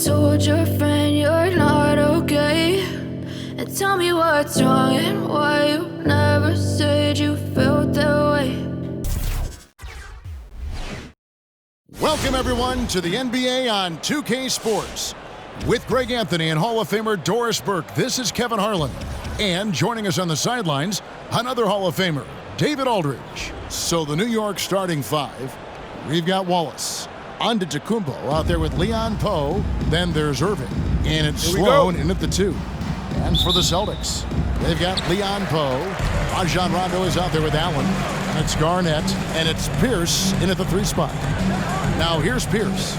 told your friend you're not okay? And tell me what's wrong and why you never said you felt that way. Welcome, everyone, to the NBA on 2K Sports. With Greg Anthony and Hall of Famer Doris Burke, this is Kevin Harlan. And joining us on the sidelines, another Hall of Famer, David Aldridge. So the New York starting five, we've got Wallace. Antetokounmpo out there with Leon Powe. Then there's Irving. And it's Sloan in at the 2. And for the Celtics, they've got Leon Powe. Rajon Rondo is out there with Allen. And it's Garnett. And it's Pierce in at the 3 spot. Now here's Pierce.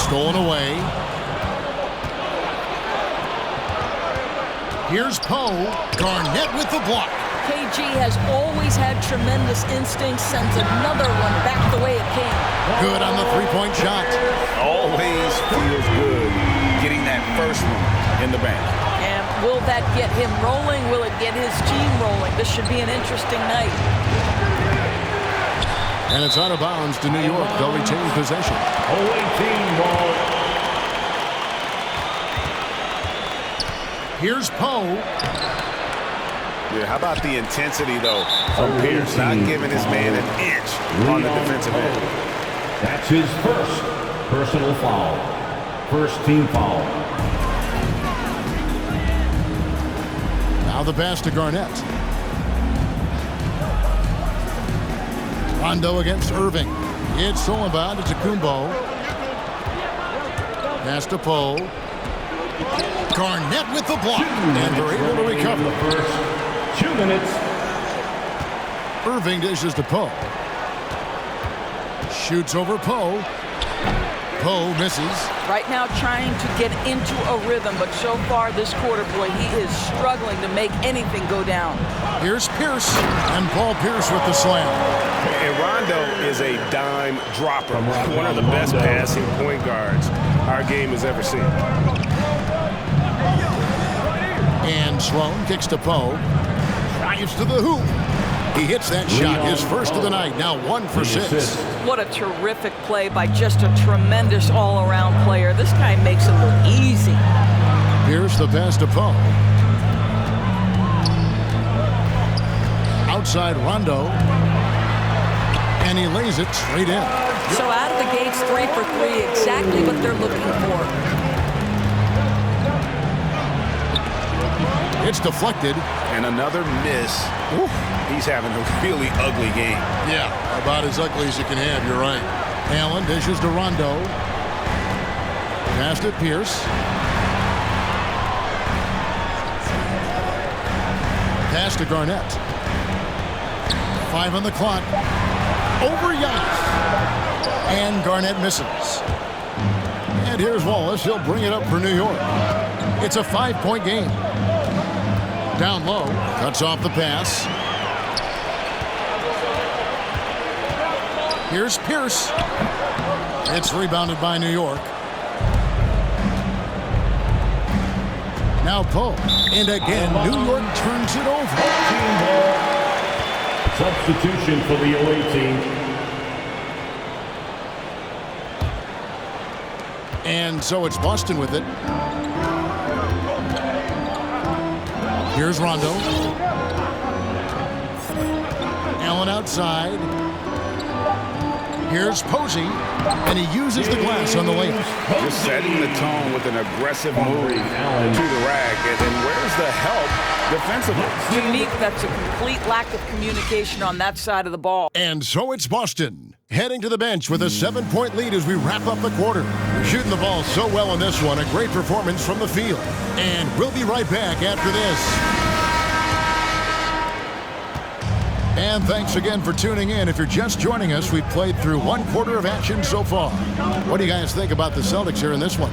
Stolen away. Here's Powe. Garnett with the block. KG has always had tremendous instincts, sends another one back the way it came. Good on the 3-point shot. Always feels good getting that first one in the bank. And will that get him rolling? Will it get his team rolling? This should be an interesting night. And it's out of bounds to New York. They'll retain possession. Away team ball. Here's Powe. Yeah, how about the intensity, though, from Pierce, not giving his man an inch on the defensive end. That's his first personal foul. First team foul. Now the pass to Garnett. Rondo against Irving. It's stolen by Antetokounmpo. Pass to Powe. Garnett with the block. And they're able to recover. The first 2 minutes. Irving dishes to Powe. Shoots over Powe. Powe misses. Right now trying to get into a rhythm, but so far this quarter, boy, he is struggling to make anything go down. Here's Pierce. And Paul Pierce with the slam. And Rondo is a dime dropper. One of the best passing point guards our game has ever seen. And Sloan kicks to Powe. Drives to the hoop. He hits that shot, his first of the night, now 1 for 6. What a terrific play by just a tremendous all-around player. This guy makes it look easy. Here's the pass to Powe. Outside Rondo. And he lays it straight in. So out of the gates, 3 for 3, exactly what they're looking for. It's deflected. And another miss. Woo. He's having a really ugly game. Yeah, about as ugly as you can have, you're right. Allen dishes to Rondo. Pass to Pierce. Pass to Garnett. 5 on the clock. Over Giannis. And Garnett misses. And here's Wallace. He'll bring it up for New York. It's a 5-point game. Down low. Cuts off the pass. Here's Pierce. It's rebounded by New York. Now Powe. And again, New York turns it over. Team ball. Substitution for the away team. And so it's Boston with it. Here's Rondo. Allen outside. Here's Posey. And he uses the glass on the layup. Just setting the tone with an aggressive move to the rack. And where's the help defensively? To me, that's a complete lack of communication on that side of the ball. And so it's Boston heading to the bench with a 7-point lead as we wrap up the quarter. Shooting the ball so well in this one. A great performance from the field. And we'll be right back after this. And thanks again for tuning in. If you're just joining us, we've played through 1 quarter of action so far. What do you guys think about the Celtics here in this one?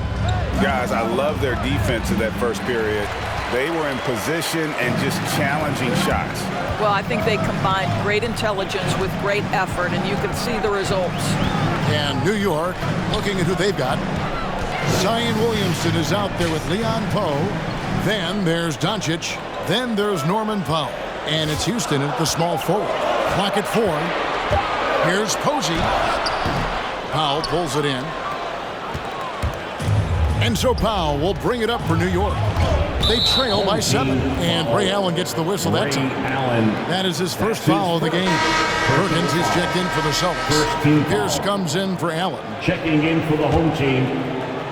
Guys, I love their defense in that first period. They were in position and just challenging shots. Well, I think they combined great intelligence with great effort, and you can see the results. And New York, looking at who they've got. Zion Williamson is out there with Leon Powe. Then there's Doncic. Then there's Norman Powell. And it's Houston at the small forward. Clock at 4. Here's Posey. Powell pulls it in. And so Powe will bring it up for New York. They trail by 7, and Ray Allen gets the whistle that time. That is his first foul of the game. Perkins is checked in for the Celtics. Pierce comes in for Allen. Checking in for the home team,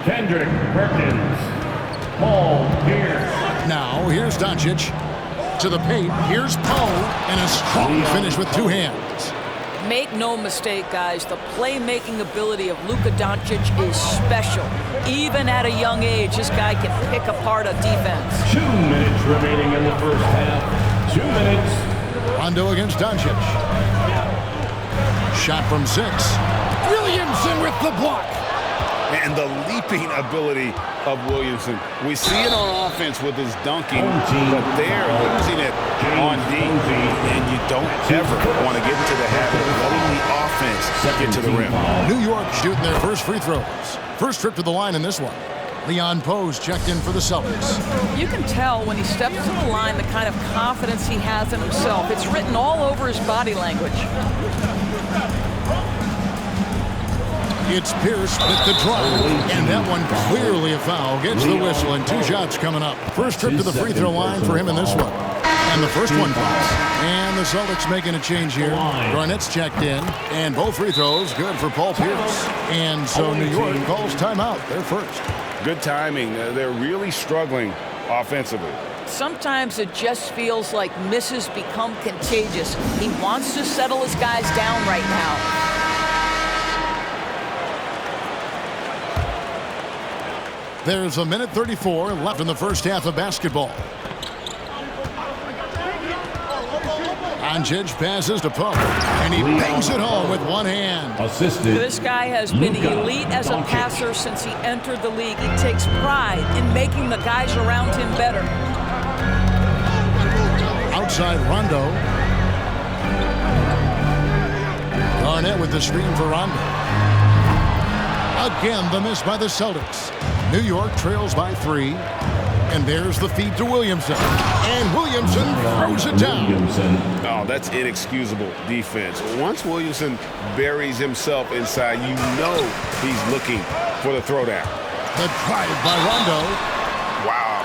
Kendrick Perkins. Paul Pierce. Now, here's Doncic to the paint. Here's Powe, and a strong finish with 2 hands. Make no mistake, guys, the playmaking ability of Luka Doncic is special. Even at a young age, this guy can pick apart a defense. 2 minutes remaining in the first half. 2 minutes. Rondo against Doncic. Shot from 6. Williamson with the block. And the leaping ability of Williamson. We see it on offense with his dunking, but they're using it on D. And you don't ever want to get into the habit of letting the offense get to the rim. New York shooting their first free throws. First trip to the line in this one. Leon Powe's checked in for the Celtics. You can tell when he steps to the line the kind of confidence he has in himself. It's written all over his body language. It's Pierce with the drive, and that one clearly a foul. Gets the whistle, and 2 shots coming up. First trip to the free throw line for him in this one. And the first one falls. And the Celtics making a change here. Garnett's checked in, and both free throws good for Paul Pierce. And so New York calls timeout. They're first. Good timing. They're really struggling offensively. Sometimes it just feels like misses become contagious. He wants to settle his guys down right now. There's a minute 34 left in the first half of basketball. Doncic passes to Powe, and he bangs it home with 1 hand. Assisted. This guy has been elite as a passer since he entered the league. He takes pride in making the guys around him better. Outside Rondo. Garnett with the screen for Rondo. Again, the miss by the Celtics. New York trails by 3. And there's the feed to Williamson. And Williamson throws it down. Oh, that's inexcusable defense. Once Williamson buries himself inside, you know he's looking for the throwdown. The drive by Rondo.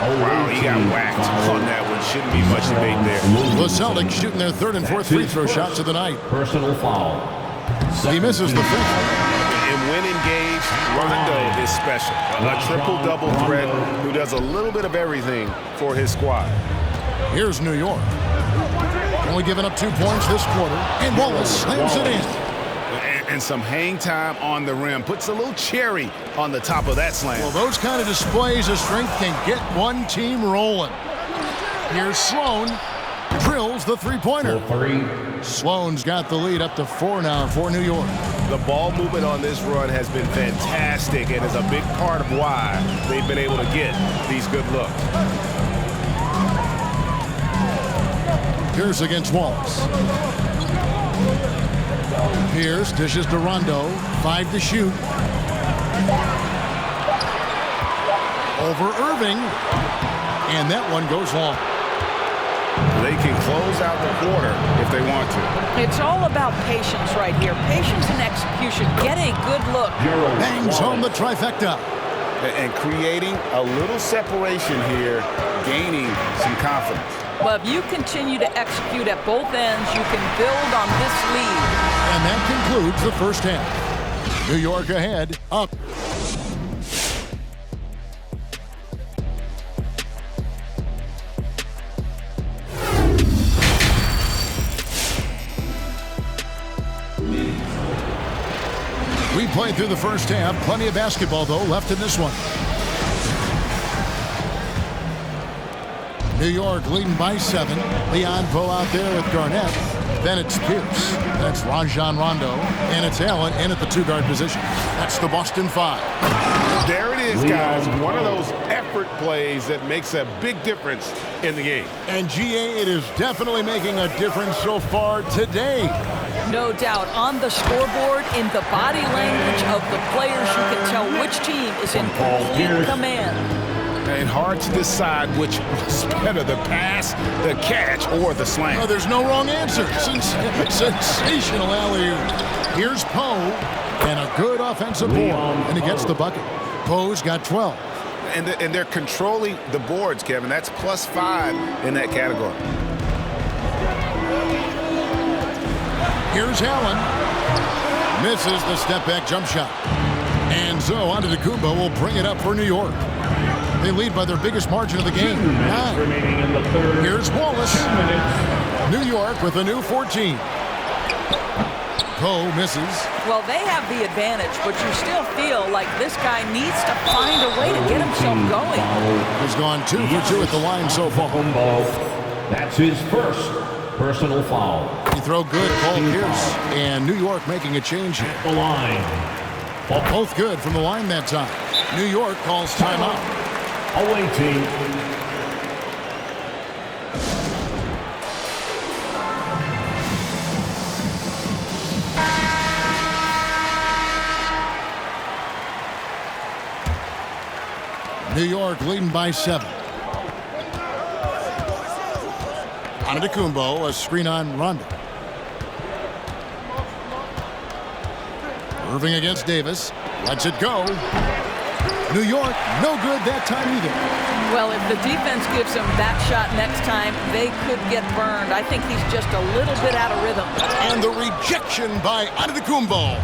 Wow, he got whacked on that one. Shouldn't be much debate there. The Celtics shooting their 3rd and 4th free throw shots of the night. Personal foul. He misses the 5th. And when engaged, Rondo is special. A triple-double threat who does a little bit of everything for his squad. Here's New York. Only giving up 2 points this quarter. And Wallace slams it in. And some hang time on the rim. Puts a little cherry on the top of that slam. Well, those kind of displays of strength can get one team rolling. Here's Sloan. Drills the 3-pointer. Sloan's got the lead up to 4 now for New York. The ball movement on this run has been fantastic and is a big part of why they've been able to get these good looks. Pierce against Wallace. Pierce dishes to Rondo. 5 to shoot. Over Irving. And that one goes long. They can close out the quarter if they want to. It's all about patience right here. Patience and execution. Get a good look. Bangs home the trifecta. And creating a little separation here, gaining some confidence. But if you continue to execute at both ends, you can build on this lead. And that concludes the first half. New York ahead, up. We played through the first half. Plenty of basketball, though, left in this one. New York leading by 7. Leon Powe out there with Garnett. Then it's Pierce. That's Rajon Rondo. And it's Allen in at the 2-guard position. That's the Boston 5. There it is, guys. One of those effort plays that makes a big difference in the game. And GA, it is definitely making a difference so far today. No doubt. On the scoreboard, in the body language of the players, you can tell which team is in complete command. And hard to decide which was better, the pass, the catch, or the slam. Oh, there's no wrong answer. Sensational alley-oop. Here's Powe. And a good offensive board, and he gets the bucket. Powe's got 12. And they're controlling the boards, Kevin. That's +5 in that category. Here's Allen. Misses the step-back jump shot. And so Antetokounmpo will bring it up for New York. They lead by their biggest margin of the game, 9. Remaining in the third. Here's Wallace. 2 minutes. New York with a new 14. Powe misses. Well, they have the advantage, but you still feel like this guy needs to find a way to get himself going. He's gone 2 for 2 at the line so far. That's his first personal foul. He throw good, Paul Pierce. And New York making a change here. The line. Both good from the line that time. New York calls timeout. Away team. New York leading by 7. Antetokounmpo, a screen on Rondo. Irving against Davis. Lets it go. New York, no good that time either. Well, if the defense gives him that shot next time, they could get burned. I think he's just a little bit out of rhythm. And the rejection by Antetokounmpo.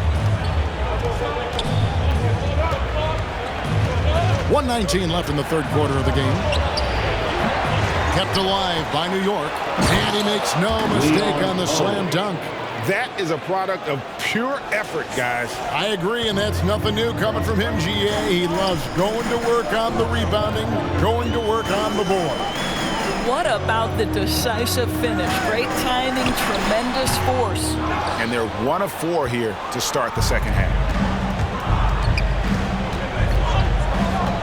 1:19 left in the third quarter of the game. Kept alive by New York. And he makes no mistake on the slam dunk. That is a product of pure effort, guys. I agree, and that's nothing new coming from him, GA. He loves going to work on the rebounding, going to work on the board. What about the decisive finish? Great timing, tremendous force. And they're 1 of 4 here to start the second half.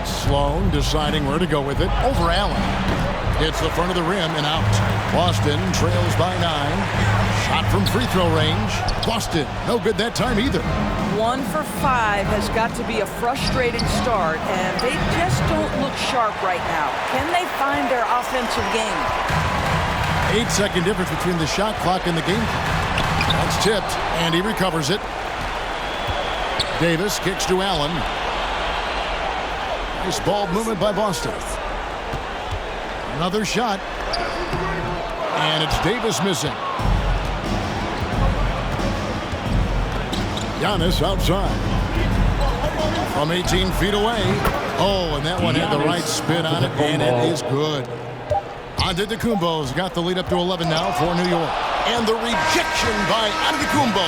Sloan deciding where to go with it. Over Allen. Hits the front of the rim and out. Boston trails by 9. Shot from free throw range. Boston, no good that time either. 1 for 5 has got to be a frustrating start, and they just don't look sharp right now. Can they find their offensive game? 8-second difference between the shot clock and the game clock. That's tipped, and he recovers it. Davis kicks to Allen. Nice ball movement by Boston. Another shot. And it's Davis missing. Giannis outside. From 18 feet away. Oh, and that one had the right spin on it, and it is good. Antetokounmpo's got the lead up to 11 now for New York. And the rejection by Antetokounmpo.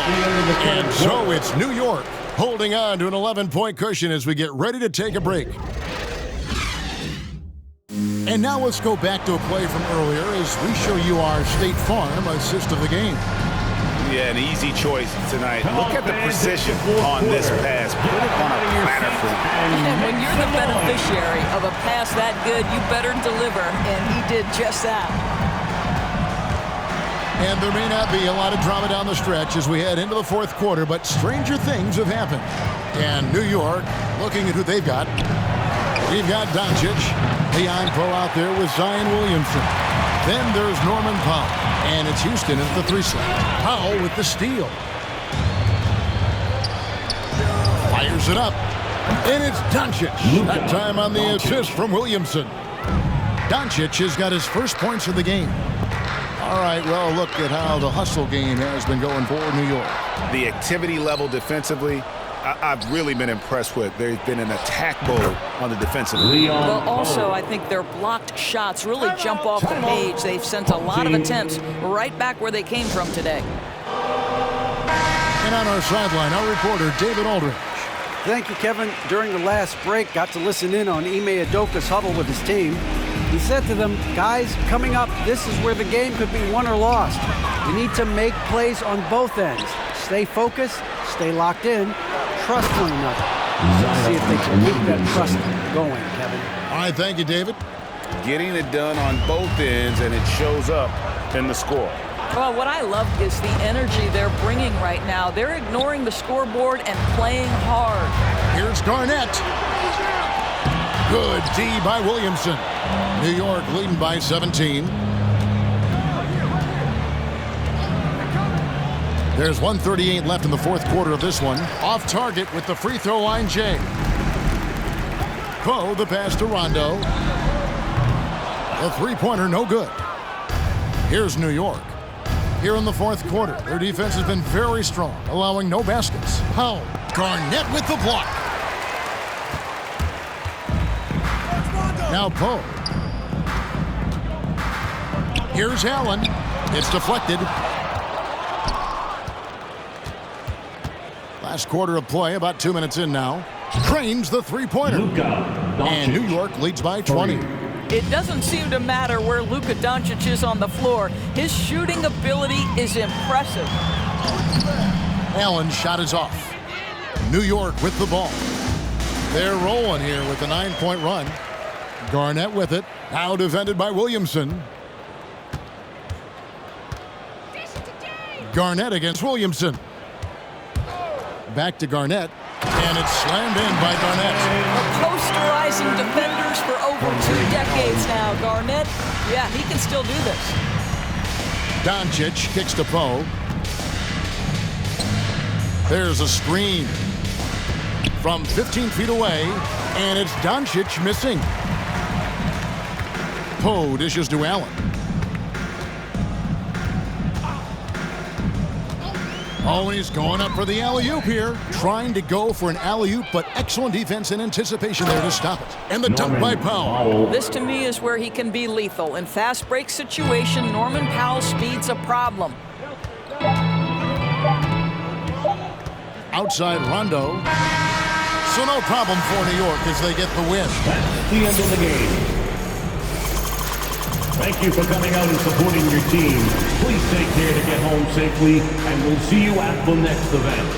And so it's New York holding on to an 11-point cushion as we get ready to take a break. And now let's go back to a play from earlier as we show you our State Farm assist of the game. Yeah, an easy choice tonight. Look at the precision on this pass. Put it on a platter for him. And when you're the beneficiary of a pass that good, you better deliver, and he did just that. And there may not be a lot of drama down the stretch as we head into the fourth quarter, but stranger things have happened. And New York, looking at who they've got. We've got Doncic, Leon Powe out there with Zion Williamson. Then there's Norman Powell, and it's Houston at the 3 slot. Powell with the steal. Fires it up, and it's Doncic. That time on the assist from Williamson. Doncic has got his first points of the game. All right, well, look at how the hustle game has been going for New York. The activity level defensively, I've really been impressed with. There's been an attack mode on the defensive end. Well, also, I think their blocked shots really jump off the page. They've sent a lot of attempts right back where they came from today. And on our sideline, our reporter, David Aldridge. Thank you, Kevin. During the last break, got to listen in on Ime Udoka's huddle with his team. He said to them, guys, coming up, this is where the game could be won or lost. We need to make plays on both ends. Stay focused, stay locked in, trust one another. See if they can keep that trust going, Kevin. All right, thank you, David. Getting it done on both ends, and it shows up in the score. Well, what I love is the energy they're bringing right now. They're ignoring the scoreboard and playing hard. Here's Garnett. Good D by Williamson. New York leading by 17. There's 1:38 left in the fourth quarter of this one. Off target with the free throw line, Jay. Powe, the pass to Rondo. The three-pointer, no good. Here's New York. Here in the fourth quarter, their defense has been very strong, allowing no baskets. Powe, Garnett with the block. Now Powe. Here's Allen. It's deflected. Last quarter of play, about 2 minutes in now. Cranes the three-pointer. And New York leads by 20. It doesn't seem to matter where Luka Doncic is on the floor. His shooting ability is impressive. Allen's shot is off. New York with the ball. They're rolling here with a 9-point run. Garnett with it. Now defended by Williamson. Garnett against Williamson. Back to Garnett. And it's slammed in by Garnett. Posterizing defenders for over 2 decades now. Garnett, yeah, he can still do this. Doncic kicks to Powe. There's a screen from 15 feet away, and it's Doncic missing. Powe dishes to Allen. Oh, and he's going up for the alley-oop here. Trying to go for an alley-oop, but excellent defense and anticipation there to stop it. And the dunk by Powe. This, to me, is where he can be lethal. In fast break situation, Norman Powell's speed's a problem. Outside Rondo. So no problem for New York as they get the win. That's the end of the game. Thank you for coming out and supporting your team. Please take care to get home safely, and we'll see you at the next event.